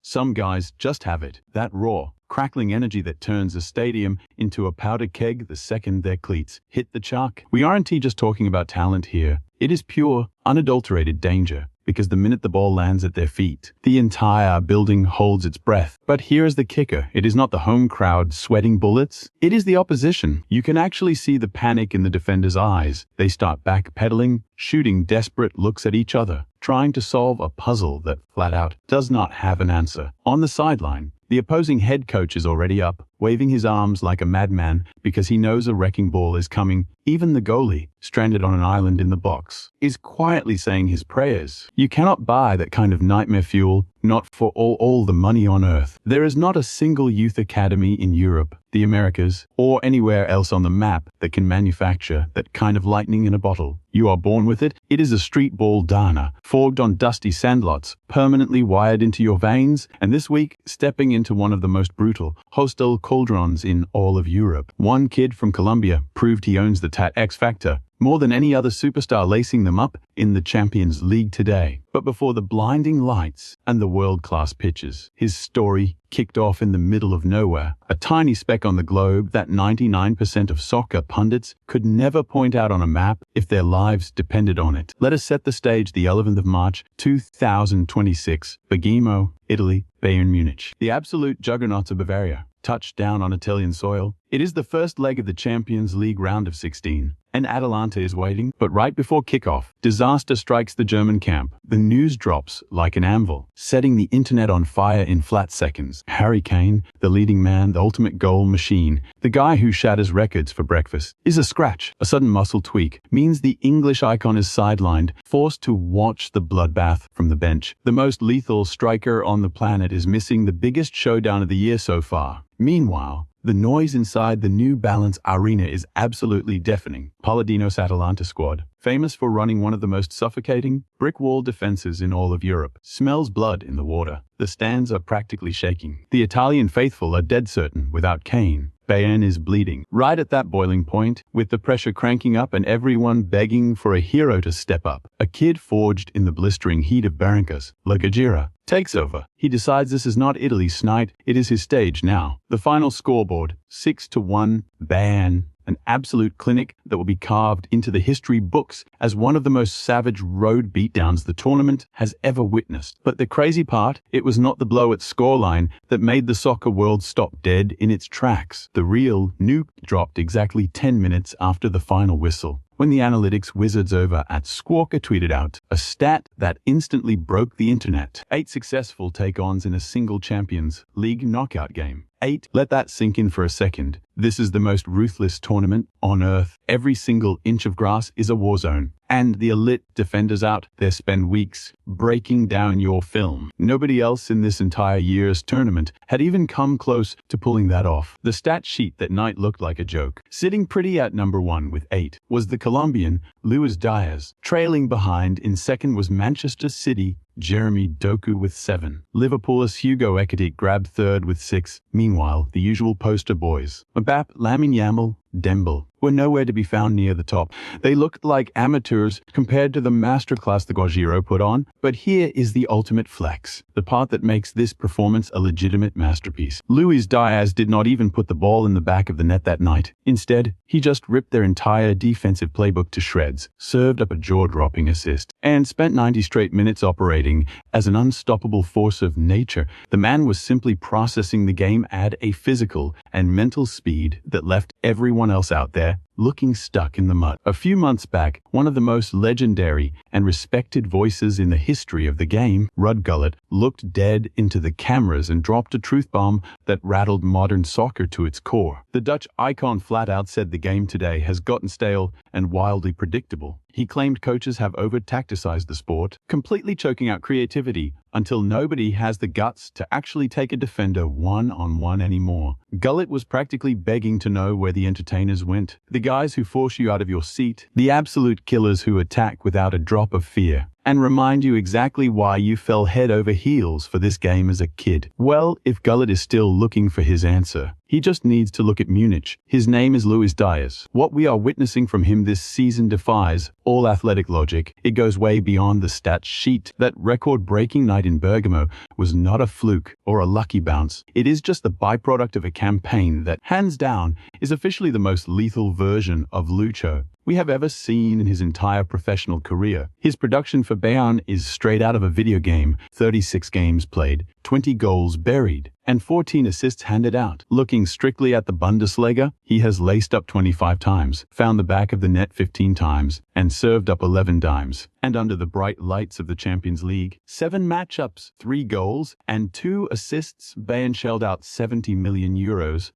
Some guys just have it, that raw, crackling energy that turns a stadium into a powder keg the second their cleats hit the chalk. We aren't just talking about talent here. It is pure, unadulterated danger, because the minute the ball lands at their feet, the entire building holds its breath. But here is the kicker. It is not the home crowd sweating bullets. It is the opposition. You can actually see the panic in the defenders' eyes. They start backpedaling, shooting desperate looks at each other, trying to solve a puzzle that flat out does not have an answer. On the sideline, the opposing head coach is already up, waving his arms like a madman because he knows a wrecking ball is coming. Even the goalie, stranded on an island in the box, is quietly saying his prayers. You cannot buy that kind of nightmare fuel, not for all the money on earth. There is not a single youth academy in Europe, the Americas, or anywhere else on the map that can manufacture that kind of lightning in a bottle. You are born with it. It is a street ball dana, forged on dusty sandlots, permanently wired into your veins, and this week, stepping into one of the most brutal, hostile cauldrons in all of Europe. One kid from Colombia proved he owns the X Factor, more than any other superstar lacing them up in the Champions League today. But before the blinding lights and the world-class pitches, his story kicked off in the middle of nowhere, a tiny speck on the globe that 99% of soccer pundits could never point out on a map if their lives depended on it. Let us set the stage. The 11th of March, 2026, Bergamo, Italy, Bayern Munich. The absolute juggernauts of Bavaria touched down on Italian soil. It is the first leg of the Champions League round of 16. And Atalanta is waiting, but right before kickoff, disaster strikes the German camp. The news drops like an anvil, setting the internet on fire in flat seconds. Harry Kane, the leading man, the ultimate goal machine, the guy who shatters records for breakfast, is a scratch. A sudden muscle tweak means the English icon is sidelined, forced to watch the bloodbath from the bench. The most lethal striker on the planet is missing the biggest showdown of the year so far. Meanwhile, the noise inside the New Balance Arena is absolutely deafening. Palladino's Atalanta squad, famous for running one of the most suffocating brick wall defenses in all of Europe, smells blood in the water. The stands are practically shaking. The Italian faithful are dead certain without Kane, Bayern is bleeding. Right at that boiling point, with the pressure cranking up and everyone begging for a hero to step up, a kid forged in the blistering heat of Barranca's, Lagajira, takes over. He decides this is not Italy's night, it is his stage now. The final scoreboard, 6-1, Bayern. An absolute clinic that will be carved into the history books as one of the most savage road beatdowns the tournament has ever witnessed. But the crazy part, it was not the blow at scoreline that made the soccer world stop dead in its tracks. The real nuke dropped exactly 10 minutes after the final whistle, when the analytics wizards over at Squawka tweeted out a stat that instantly broke the internet. 8 successful take-ons in a single Champions League knockout game. 8. Let that sink in for a second. This is the most ruthless tournament on earth. Every single inch of grass is a war zone. And the elite defenders out there spend weeks breaking down your film. Nobody else in this entire year's tournament had even come close to pulling that off. The stat sheet that night looked like a joke. Sitting pretty at number 1 with 8 was the Colombian Luis Díaz. Trailing behind in second was Manchester City, Jeremy Doku with 7. Liverpool's Hugo Ekitike grabbed third with 6. Meanwhile, the usual poster boys, Mbappé, Lamine Yamal, Dembele, were nowhere to be found near the top. They looked like amateurs compared to the masterclass the Guajiro put on, but here is the ultimate flex, the part that makes this performance a legitimate masterpiece. Luis Díaz did not even put the ball in the back of the net that night. Instead, he just ripped their entire defensive playbook to shreds, served up a jaw-dropping assist, and spent 90 straight minutes operating as an unstoppable force of nature. The man was simply processing the game at a physical and mental speed that left everyone else out there looking stuck in the mud. A few months back, one of the most legendary and respected voices in the history of the game, Ruud Gullit, looked dead into the cameras and dropped a truth bomb that rattled modern soccer to its core. The Dutch icon flat out said the game today has gotten stale and wildly predictable. He claimed coaches have over-tacticized the sport, completely choking out creativity until nobody has the guts to actually take a defender one-on-one anymore. Gullit was practically begging to know where the entertainers went. The guys who force you out of your seat, the absolute killers who attack without a drop of fear, and remind you exactly why you fell head over heels for this game as a kid. Well, if Gullit is still looking for his answer, He just needs to look at Munich. His name is Luis Díaz. What we are witnessing from him this season defies all athletic logic. It goes way beyond the stats sheet. That record-breaking night in Bergamo was not a fluke or a lucky bounce. It is just the byproduct of a campaign that, hands down, is officially the most lethal version of Lucho we have ever seen in his entire professional career. His production for Bayern is straight out of a video game: 36 games played, 20 goals buried, and 14 assists handed out. Looking strictly at the Bundesliga, he has laced up 25 times, found the back of the net 15 times, and served up 11 times. And under the bright lights of the Champions League, 7 matchups, 3 goals, and 2 assists. Bayern shelled out €70 million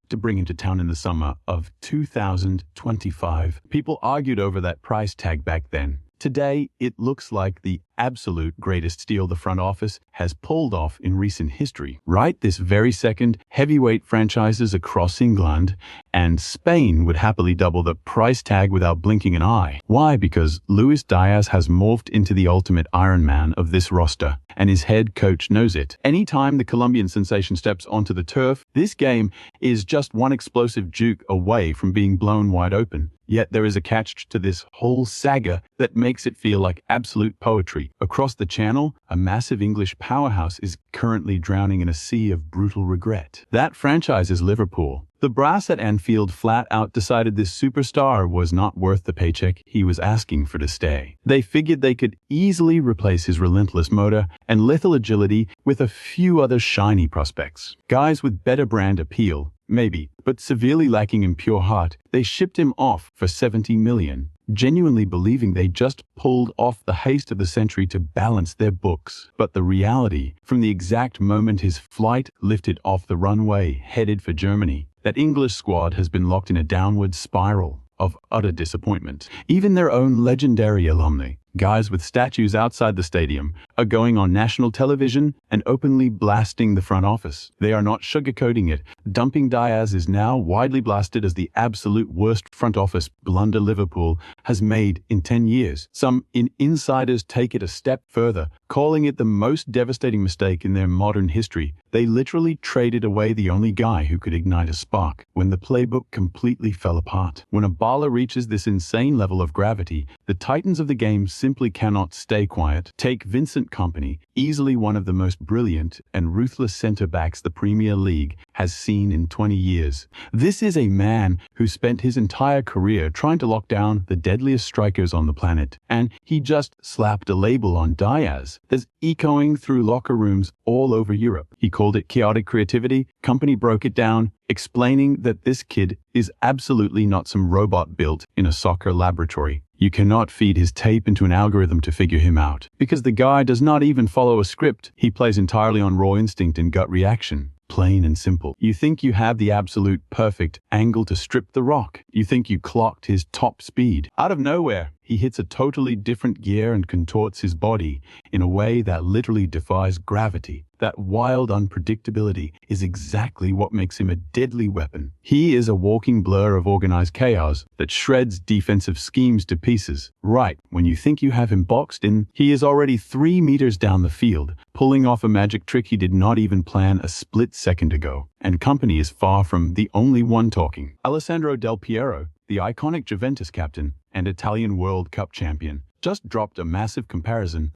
to bring him to town in the summer of 2025. People argued over that price tag back then. Today, it looks like the absolute greatest deal the front office has pulled off in recent history. Right this very second, heavyweight franchises across England and Spain would happily double the price tag without blinking an eye. Why? Because Luis Díaz has morphed into the ultimate Iron Man of this roster, and his head coach knows it. Anytime the Colombian sensation steps onto the turf, this game is just one explosive juke away from being blown wide open. Yet there is a catch to this whole saga that makes it feel like absolute poetry. Across the channel, a massive English powerhouse is currently drowning in a sea of brutal regret. That franchise is Liverpool. The brass at Anfield flat out decided this superstar was not worth the paycheck he was asking for to stay. They figured they could easily replace his relentless motor and lethal agility with a few other shiny prospects. Guys with better brand appeal, maybe, but severely lacking in pure heart. They shipped him off for $70 million, genuinely believing they just pulled off the haste of the century to balance their books. But the reality, from the exact moment his flight lifted off the runway headed for Germany, that English squad has been locked in a downward spiral of utter disappointment. Even their own legendary alumni, guys with statues outside the stadium, are going on national television and openly blasting the front office. They are not sugarcoating it. Dumping Díaz is now widely blasted as the absolute worst front office blunder Liverpool has made in 10 years. Some insiders take it a step further, calling it the most devastating mistake in their modern history. They literally traded away the only guy who could ignite a spark when the playbook completely fell apart. When a baller reaches this insane level of gravity, the titans of the game simply cannot stay quiet. Take Vincent Kompany, easily one of the most brilliant and ruthless centre-backs the Premier League has seen in 20 years. This is a man who spent his entire career trying to lock down the deadliest strikers on the planet, and he just slapped a label on Díaz that's echoing through locker rooms all over Europe. He called it chaotic creativity. Kompany broke it down, explaining that this kid is absolutely not some robot built in a soccer laboratory. You cannot feed his tape into an algorithm to figure him out, because the guy does not even follow a script. He plays entirely on raw instinct and gut reaction. Plain and simple. You think you have the absolute perfect angle to strip the rock. You think you clocked his top speed. Out of nowhere, he hits a totally different gear and contorts his body in a way that literally defies gravity. That wild unpredictability is exactly what makes him a deadly weapon. He is a walking blur of organized chaos that shreds defensive schemes to pieces. Right when you think you have him boxed in, he is already 3 meters down the field, pulling off a magic trick he did not even plan a split second ago. And Kompany is far from the only one talking. Alessandro Del Piero, the iconic Juventus captain and Italian World Cup champion, just dropped a massive comparison